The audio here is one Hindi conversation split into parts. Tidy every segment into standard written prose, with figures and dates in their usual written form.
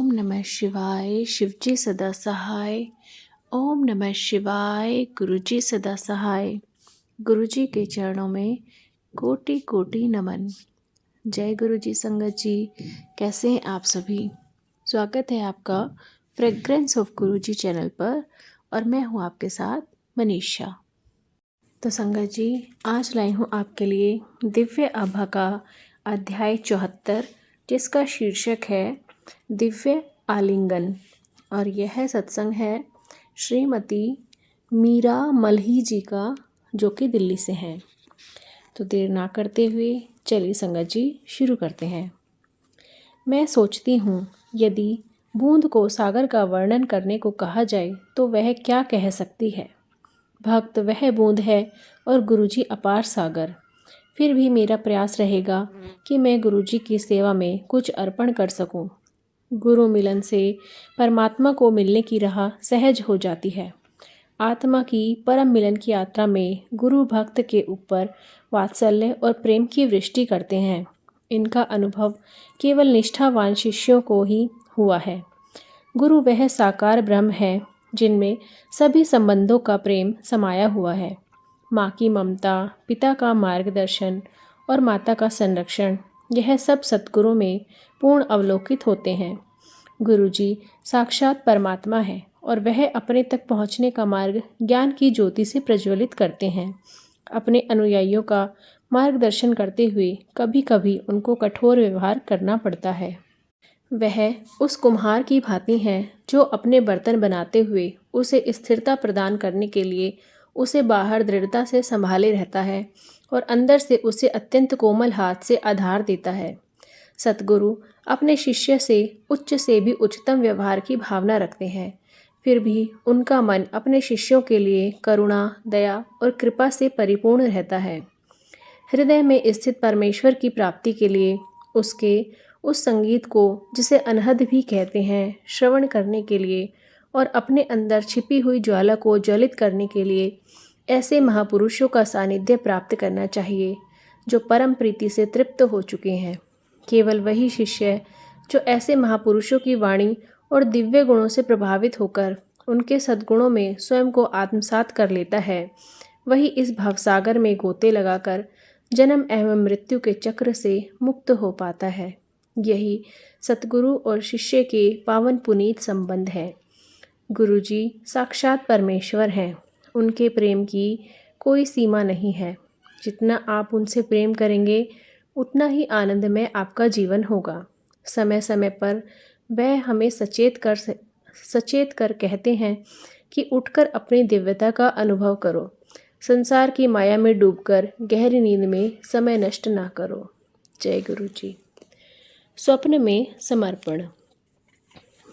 ओम नमः शिवाय। शिवजी सदा सहाय। ओम नमः शिवाय। गुरुजी सदा सहाय। गुरुजी के चरणों में कोटि कोटि नमन। जय गुरुजी संगत जी। कैसे हैं आप सभी? स्वागत है आपका फ्रेग्रेंस ऑफ गुरुजी चैनल पर और मैं हूं आपके साथ मनीषा। तो संगत जी, आज लाई हूं आपके लिए दिव्य आभा का अध्याय 74, जिसका शीर्षक है दिव्य आलिंगन। और यह सत्संग है श्रीमती मीरा मल्ही जी का, जो कि दिल्ली से हैं। तो देर ना करते हुए चलिए संगत जी शुरू करते हैं। मैं सोचती हूँ, यदि बूंद को सागर का वर्णन करने को कहा जाए तो वह क्या कह सकती है। भक्त वह बूंद है और गुरुजी अपार सागर। फिर भी मेरा प्रयास रहेगा कि मैं गुरुजी की सेवा में कुछ अर्पण कर सकूं। गुरु मिलन से परमात्मा को मिलने की राह सहज हो जाती है। आत्मा की परम मिलन की यात्रा में गुरु भक्त के ऊपर वात्सल्य और प्रेम की वृष्टि करते हैं। इनका अनुभव केवल निष्ठावान शिष्यों को ही हुआ है। गुरु वह साकार ब्रह्म है जिनमें सभी संबंधों का प्रेम समाया हुआ है। माँ की ममता, पिता का मार्गदर्शन और माता का संरक्षण, यह सब सद्गुरु में पूर्ण अवलोकित होते हैं। गुरुजी साक्षात परमात्मा है और वह अपने तक पहुँचने का मार्ग ज्ञान की ज्योति से प्रज्वलित करते हैं। अपने अनुयायियों का मार्गदर्शन करते हुए कभी कभी उनको कठोर व्यवहार करना पड़ता है। वह उस कुम्हार की भांति हैं जो अपने बर्तन बनाते हुए उसे स्थिरता प्रदान करने के लिए उसे बाहर दृढ़ता से संभाले रहता है और अंदर से उसे अत्यंत कोमल हाथ से आधार देता है। सतगुरु अपने शिष्य से उच्च से भी उच्चतम व्यवहार की भावना रखते हैं। फिर भी उनका मन अपने शिष्यों के लिए करुणा, दया और कृपा से परिपूर्ण रहता है। हृदय में स्थित परमेश्वर की प्राप्ति के लिए उसके उस संगीत को, जिसे अनहद भी कहते हैं, श्रवण करने के लिए और अपने अंदर छिपी हुई ज्वाला को ज्वलित करने के लिए ऐसे महापुरुषों का सानिध्य प्राप्त करना चाहिए जो परम प्रीति से तृप्त हो चुके हैं। केवल वही शिष्य जो ऐसे महापुरुषों की वाणी और दिव्य गुणों से प्रभावित होकर उनके सद्गुणों में स्वयं को आत्मसात कर लेता है, वही इस भवसागर में गोते लगाकर जन्म एवं मृत्यु के चक्र से मुक्त हो पाता है। यही सतगुरु और शिष्य के पावन पुनीत संबंध है। गुरुजी साक्षात परमेश्वर हैं। उनके प्रेम की कोई सीमा नहीं है। जितना आप उनसे प्रेम करेंगे उतना ही आनंदमय आपका जीवन होगा। समय समय पर वह हमें सचेत कर कहते हैं कि उठकर अपनी दिव्यता का अनुभव करो। संसार की माया में डूबकर गहरी नींद में समय नष्ट ना करो। जय गुरुजी। स्वप्न में समर्पण।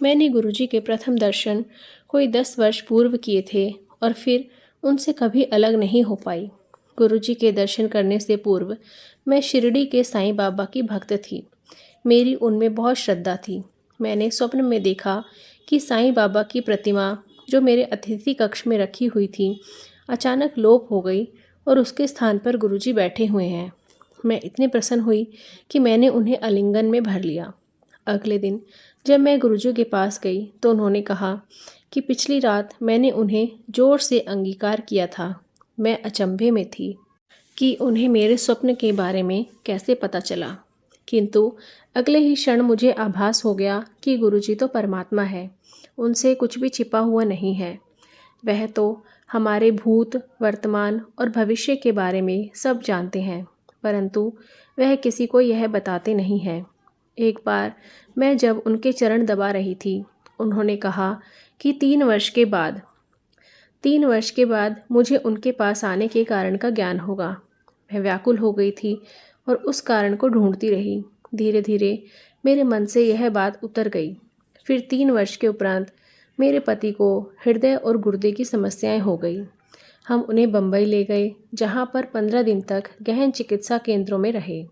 मैंने गुरुजी के प्रथम दर्शन कोई 10 वर्ष पूर्व किए थे और फिर उनसे कभी अलग नहीं हो पाई। गुरुजी के दर्शन करने से पूर्व मैं शिरडी के साईं बाबा की भक्त थी। मेरी उनमें बहुत श्रद्धा थी। मैंने स्वप्न में देखा कि साईं बाबा की प्रतिमा, जो मेरे अतिथि कक्ष में रखी हुई थी, अचानक लोप हो गई और उसके स्थान पर गुरुजी बैठे हुए हैं। मैं इतनी प्रसन्न हुई कि मैंने उन्हें आलिंगन में भर लिया। अगले दिन जब मैं गुरुजी के पास गई तो उन्होंने कहा कि पिछली रात मैंने उन्हें जोर से अंगीकार किया था। मैं अचंभे में थी कि उन्हें मेरे स्वप्न के बारे में कैसे पता चला, किंतु अगले ही क्षण मुझे आभास हो गया कि गुरुजी तो परमात्मा है, उनसे कुछ भी छिपा हुआ नहीं है। वह तो हमारे भूत, वर्तमान और भविष्य के बारे में सब जानते हैं, परंतु वह किसी को यह बताते नहीं हैं। एक बार मैं जब उनके चरण दबा रही थी, उन्होंने कहा कि 3 वर्ष के बाद मुझे उनके पास आने के कारण का ज्ञान होगा। मैं व्याकुल हो गई थी और उस कारण को ढूंढती रही। धीरे धीरे मेरे मन से यह बात उतर गई। फिर 3 वर्ष के उपरांत मेरे पति को हृदय और गुर्दे की समस्याएं हो गई। हम उन्हें बम्बई ले गए, जहां पर 15 दिन तक गहन चिकित्सा केंद्रों में रहे।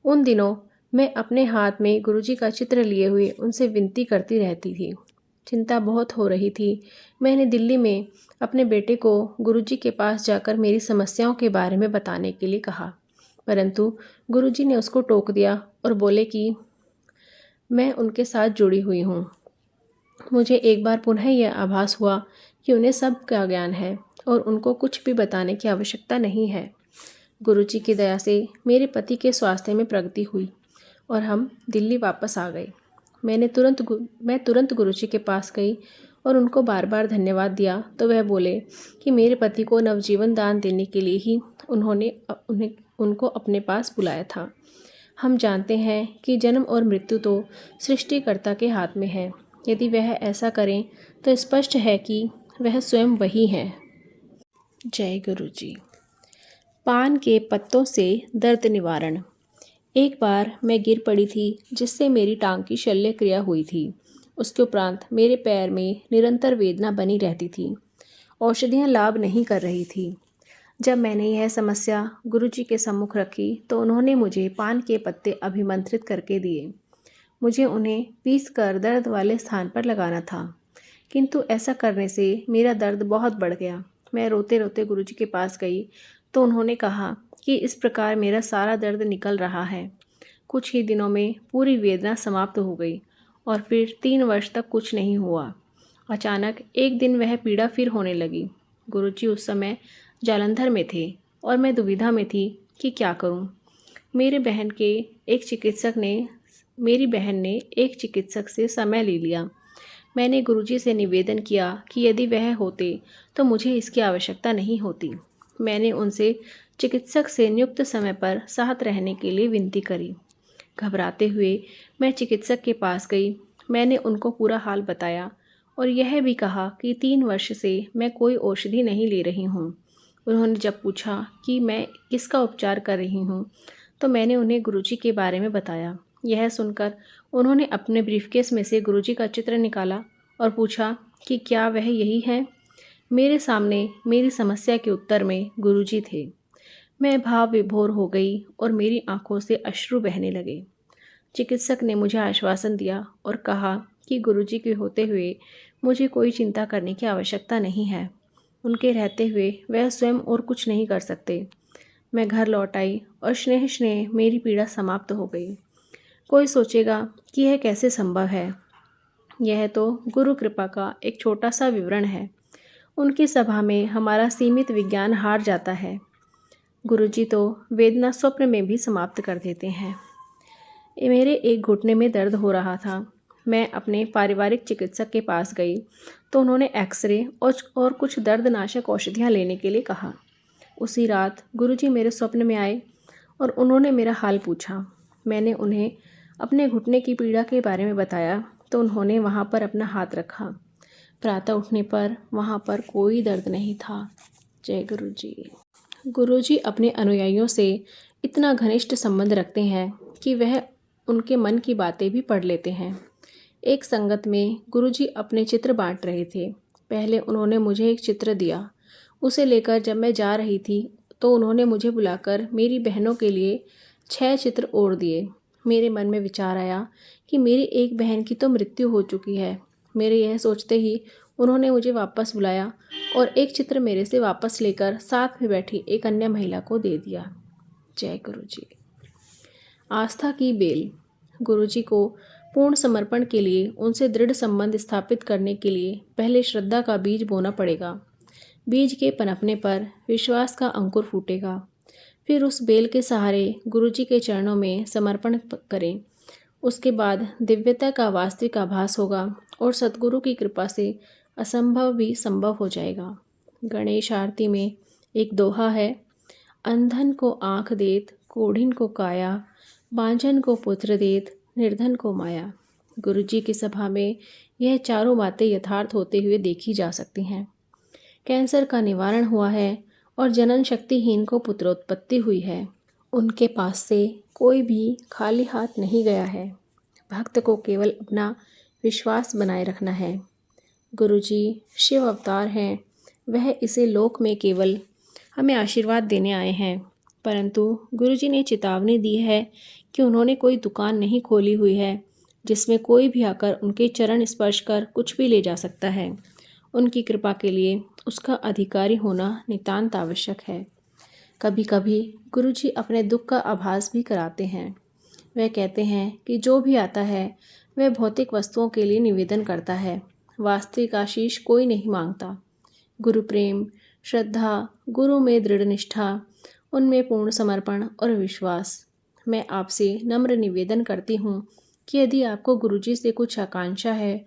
उन दिनों मैं अपने हाथ में गुरुजी का चित्र लिए हुए उनसे विनती करती रहती थी। चिंता बहुत हो रही थी। मैंने दिल्ली में अपने बेटे को गुरुजी के पास जाकर मेरी समस्याओं के बारे में बताने के लिए कहा, परंतु गुरुजी ने उसको टोक दिया और बोले कि मैं उनके साथ जुड़ी हुई हूँ। मुझे एक बार पुनः यह आभास हुआ कि उन्हें सब का ज्ञान है और उनको कुछ भी बताने की आवश्यकता नहीं है। गुरुजी की दया से मेरे पति के स्वास्थ्य में प्रगति हुई और हम दिल्ली वापस आ गए। मैं तुरंत गुरुजी के पास गई और उनको बार बार धन्यवाद दिया तो वह बोले कि मेरे पति को नवजीवन दान देने के लिए ही उनको अपने पास बुलाया था। हम जानते हैं कि जन्म और मृत्यु तो सृष्टिकर्ता के हाथ में है। यदि वह ऐसा करें तो स्पष्ट है कि वह स्वयं वही हैं। जय गुरु जी। पान के पत्तों से दर्द निवारण। एक बार मैं गिर पड़ी थी जिससे मेरी टांग की शल्य क्रिया हुई थी। उसके उपरांत मेरे पैर में निरंतर वेदना बनी रहती थी। औषधियाँ लाभ नहीं कर रही थी। जब मैंने यह समस्या गुरुजी के सम्मुख रखी तो उन्होंने मुझे पान के पत्ते अभिमंत्रित करके दिए। मुझे उन्हें पीस कर दर्द वाले स्थान पर लगाना था, किंतु ऐसा करने से मेरा दर्द बहुत बढ़ गया। मैं रोते रोते गुरुजी के पास गई तो उन्होंने कहा कि इस प्रकार मेरा सारा दर्द निकल रहा है। कुछ ही दिनों में पूरी वेदना समाप्त हो गई और फिर 3 वर्ष तक कुछ नहीं हुआ। अचानक एक दिन वह पीड़ा फिर होने लगी। गुरुजी उस समय जालंधर में थे और मैं दुविधा में थी कि क्या करूं। मेरी बहन ने एक चिकित्सक से समय ले लिया। मैंने गुरुजी से निवेदन किया कि यदि वह होते तो मुझे इसकी आवश्यकता नहीं होती। मैंने उनसे चिकित्सक से नियुक्त समय पर साथ रहने के लिए विनती करी। घबराते हुए मैं चिकित्सक के पास गई। मैंने उनको पूरा हाल बताया और यह भी कहा कि 3 वर्ष से मैं कोई औषधि नहीं ले रही हूँ। उन्होंने जब पूछा कि मैं किसका उपचार कर रही हूँ तो मैंने उन्हें गुरुजी के बारे में बताया। यह सुनकर उन्होंने अपने ब्रीफकेस में से गुरुजी का चित्र निकाला और पूछा कि क्या वह यही है। मेरे सामने मेरी समस्या के उत्तर में गुरुजी थे। मैं भाव विभोर हो गई और मेरी आंखों से अश्रु बहने लगे। चिकित्सक ने मुझे आश्वासन दिया और कहा कि गुरुजी के होते हुए मुझे कोई चिंता करने की आवश्यकता नहीं है। उनके रहते हुए वह स्वयं और कुछ नहीं कर सकते। मैं घर लौट आई और स्नेह स्नेह मेरी पीड़ा समाप्त हो गई। कोई सोचेगा कि यह कैसे संभव है। यह तो गुरु कृपा का एक छोटा सा विवरण है। उनकी सभा में हमारा सीमित विज्ञान हार जाता है। गुरुजी तो वेदना स्वप्न में भी समाप्त कर देते हैं। मेरे एक घुटने में दर्द हो रहा था। मैं अपने पारिवारिक चिकित्सक के पास गई तो उन्होंने एक्सरे और कुछ दर्दनाशक औषधियाँ लेने के लिए कहा। उसी रात गुरुजी मेरे स्वप्न में आए और उन्होंने मेरा हाल पूछा। मैंने उन्हें अपने घुटने की पीड़ा के बारे में बताया तो उन्होंने वहाँ पर अपना हाथ रखा। प्रातः उठने पर वहाँ पर कोई दर्द नहीं था। जय गुरुजी। गुरुजी अपने अनुयायियों से इतना घनिष्ठ संबंध रखते हैं कि वह उनके मन की बातें भी पढ़ लेते हैं। एक संगत में गुरुजी अपने चित्र बांट रहे थे। पहले उन्होंने मुझे एक चित्र दिया। उसे लेकर जब मैं जा रही थी तो उन्होंने मुझे बुलाकर मेरी बहनों के लिए 6 चित्र और दिए। मेरे मन में विचार आया कि मेरी एक बहन की तो मृत्यु हो चुकी है। मेरे यह सोचते ही उन्होंने मुझे वापस बुलाया और एक चित्र मेरे से वापस लेकर साथ में बैठी एक अन्य महिला को दे दिया। जय गुरुजी। आस्था की बेल। गुरुजी को पूर्ण समर्पण के लिए उनसे दृढ़ संबंध स्थापित करने के लिए पहले श्रद्धा का बीज बोना पड़ेगा। बीज के पनपने पर विश्वास का अंकुर फूटेगा। फिर उस बेल के सहारे गुरुजी के चरणों में समर्पण करें। उसके बाद दिव्यता का वास्तविक आभास होगा और सद्गुरु की कृपा से असंभव भी संभव हो जाएगा। गणेश आरती में एक दोहा है, अंधन को आँख देत, कोढ़िन को काया, बांझन को पुत्र देत, निर्धन को माया। गुरुजी की सभा में यह चारों बातें यथार्थ होते हुए देखी जा सकती हैं। कैंसर का निवारण हुआ है और जनन शक्तिहीन को पुत्रोत्पत्ति हुई है। उनके पास से कोई भी खाली हाथ नहीं गया है। भक्त को केवल अपना विश्वास बनाए रखना है। गुरुजी शिव अवतार हैं। वह इसे लोक में केवल हमें आशीर्वाद देने आए हैं, परंतु गुरुजी ने चेतावनी दी है कि उन्होंने कोई दुकान नहीं खोली हुई है जिसमें कोई भी आकर उनके चरण स्पर्श कर कुछ भी ले जा सकता है। उनकी कृपा के लिए उसका अधिकारी होना नितांत आवश्यक है। कभी कभी गुरुजी अपने दुख का आभास भी कराते हैं। वह कहते हैं कि जो भी आता है वह भौतिक वस्तुओं के लिए निवेदन करता है, वास्तविक आशीष कोई नहीं मांगता। गुरु प्रेम, श्रद्धा, गुरु में दृढ़ निष्ठा, उनमें पूर्ण समर्पण और विश्वास। मैं आपसे नम्र निवेदन करती हूँ कि यदि आपको गुरुजी से कुछ आकांक्षा है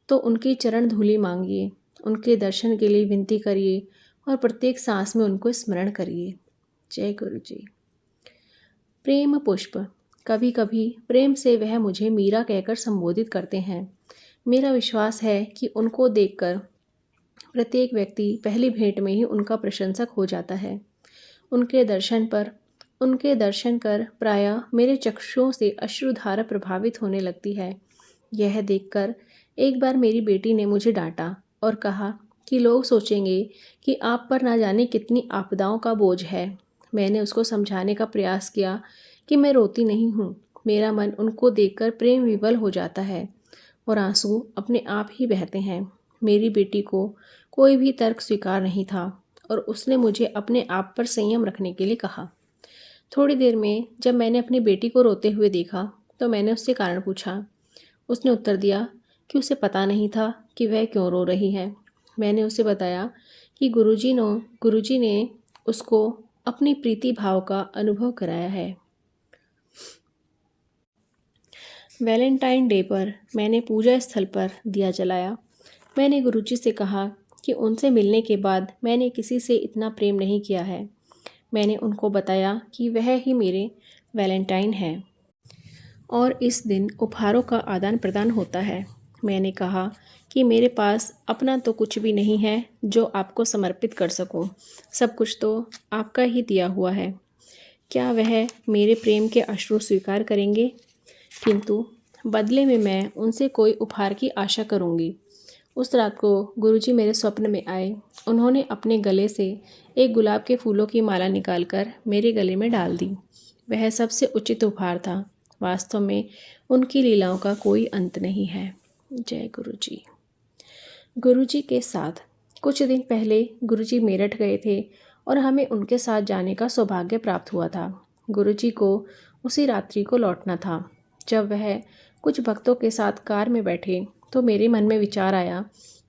तो उनकी चरण धूलि मांगिए, उनके दर्शन के लिए विनती करिए और प्रत्येक सांस में उनको स्मरण करिए। जय गुरु जी। प्रेम पुष्प। कभी कभी प्रेम से वह मुझे मीरा कहकर संबोधित करते हैं। मेरा विश्वास है कि उनको देखकर प्रत्येक व्यक्ति पहली भेंट में ही उनका प्रशंसक हो जाता है। उनके दर्शन कर प्रायः मेरे चक्षुओं से अश्रुधारा प्रभावित होने लगती है। यह देखकर एक बार मेरी बेटी ने मुझे डांटा और कहा कि लोग सोचेंगे कि आप पर ना जाने कितनी आपदाओं का बोझ है। मैंने उसको समझाने का प्रयास किया कि मैं रोती नहीं हूँ, मेरा मन उनको देखकर प्रेम विवल हो जाता है और आंसू अपने आप ही बहते हैं। मेरी बेटी को कोई भी तर्क स्वीकार नहीं था और उसने मुझे अपने आप पर संयम रखने के लिए कहा। थोड़ी देर में जब मैंने अपनी बेटी को रोते हुए देखा तो मैंने उससे कारण पूछा। उसने उत्तर दिया कि उसे पता नहीं था कि वह क्यों रो रही है। मैंने उसे बताया कि गुरुजी ने उसको अपनी प्रीति भाव का अनुभव कराया है। वैलेंटाइन डे पर मैंने पूजा स्थल पर दिया जलाया। मैंने गुरुजी से कहा कि उनसे मिलने के बाद मैंने किसी से इतना प्रेम नहीं किया है। मैंने उनको बताया कि वह ही मेरे वैलेंटाइन हैं और इस दिन उपहारों का आदान प्रदान होता है। मैंने कहा कि मेरे पास अपना तो कुछ भी नहीं है जो आपको समर्पित कर सकूं। सब कुछ तो आपका ही दिया हुआ है। क्या वह मेरे प्रेम के अश्रु स्वीकार करेंगे? किंतु बदले में मैं उनसे कोई उपहार की आशा करूंगी। उस रात को गुरुजी मेरे स्वप्न में आए। उन्होंने अपने गले से एक गुलाब के फूलों की माला निकालकर मेरे गले में डाल दी। वह सबसे उचित उपहार था। वास्तव में उनकी लीलाओं का कोई अंत नहीं है। जय गुरुजी। गुरुजी के साथ कुछ दिन पहले गुरुजी मेरठ गए थे और हमें उनके साथ जाने का सौभाग्य प्राप्त हुआ था। गुरुजी को उसी रात्रि को लौटना था। जब वह कुछ भक्तों के साथ कार में बैठे तो मेरे मन में विचार आया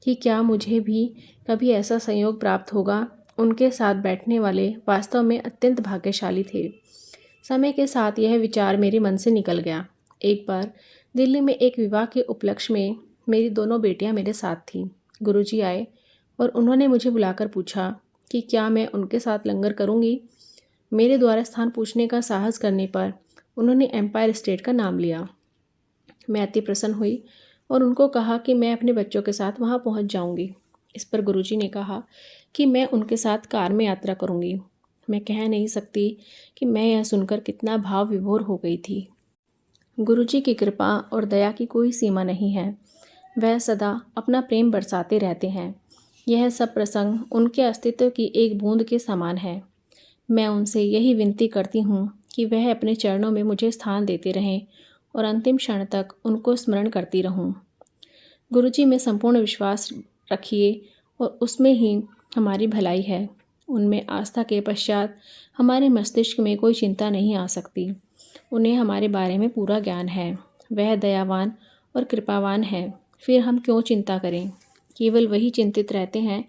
कि क्या मुझे भी कभी ऐसा संयोग प्राप्त होगा। उनके साथ बैठने वाले वास्तव में अत्यंत भाग्यशाली थे। समय के साथ यह विचार मेरे मन से निकल गया। एक बार दिल्ली में एक विवाह के उपलक्ष्य में मेरी दोनों बेटियां मेरे साथ थीं। गुरुजी आए और उन्होंने मुझे बुलाकर पूछा कि क्या मैं उनके साथ लंगर करूंगी। मेरे द्वारा स्थान पूछने का साहस करने पर उन्होंने एम्पायर स्टेट का नाम लिया। मैं अति प्रसन्न हुई और उनको कहा कि मैं अपने बच्चों के साथ वहां पहुंच जाऊंगी। इस पर गुरुजी ने कहा कि मैं उनके साथ कार में यात्रा करूंगी। मैं कह नहीं सकती कि मैं यह सुनकर कितना भाव विभोर हो गई थी। गुरुजी की कृपा और दया की कोई सीमा नहीं है। वह सदा अपना प्रेम बरसाते रहते हैं। यह सब प्रसंग उनके अस्तित्व की एक बूंद के समान है। मैं उनसे यही विनती करती हूँ कि वह अपने चरणों में मुझे स्थान देते रहें और अंतिम क्षण तक उनको स्मरण करती रहूँ। गुरुजी में संपूर्ण विश्वास रखिए और उसमें ही हमारी भलाई है। उनमें आस्था के पश्चात हमारे मस्तिष्क में कोई चिंता नहीं आ सकती। उन्हें हमारे बारे में पूरा ज्ञान है। वह दयावान और कृपावान है। फिर हम क्यों चिंता करें। केवल वही चिंतित रहते हैं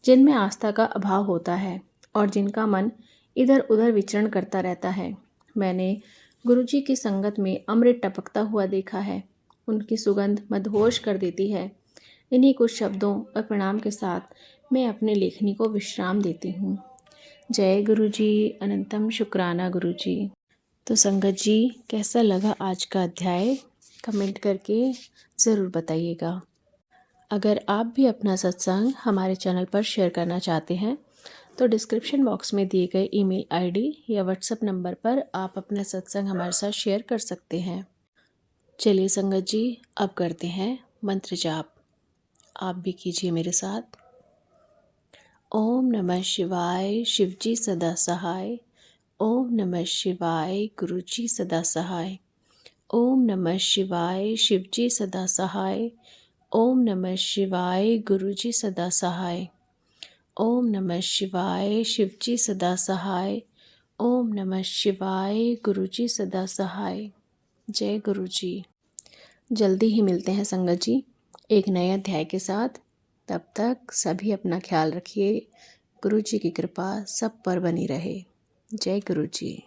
जिनमें आस्था का अभाव होता है और जिनका मन इधर उधर विचरण करता रहता है। मैंने गुरुजी की संगत में अमृत टपकता हुआ देखा है। उनकी सुगंध मदहोश कर देती है। इन्हीं कुछ शब्दों और प्रणाम के साथ मैं अपने लेखनी को विश्राम देती हूँ। जय गुरुजी। अनंतम शुक्राना गुरुजी। तो संगत जी, कैसा लगा आज का अध्याय? कमेंट करके ज़रूर बताइएगा। अगर आप भी अपना सत्संग हमारे चैनल पर शेयर करना चाहते हैं तो डिस्क्रिप्शन बॉक्स में दिए गए ईमेल आईडी या व्हाट्सएप नंबर पर आप अपना सत्संग हमारे साथ शेयर कर सकते हैं। चलिए संगत जी, अब करते हैं मंत्र जाप। आप भी कीजिए मेरे साथ। ओम नमः शिवाय, शिवजी सदा सहाय। ओम नमः शिवाय, गुरुजी सदा सहाय। ओम नमः शिवाय, शिवजी सदा सहाय। ओम नमः शिवाय, गुरुजी सदा सहाय। ओम नमः शिवाय, शिवजी सदा सहाय। ओम नमः शिवाय, गुरुजी सदा सहाय। जय गुरु जी। जल्दी ही मिलते हैं संगत जी एक नए अध्याय के साथ। तब तक सभी अपना ख्याल रखिए। गुरु जी की कृपा सब पर बनी रहे। जय गुरु जी।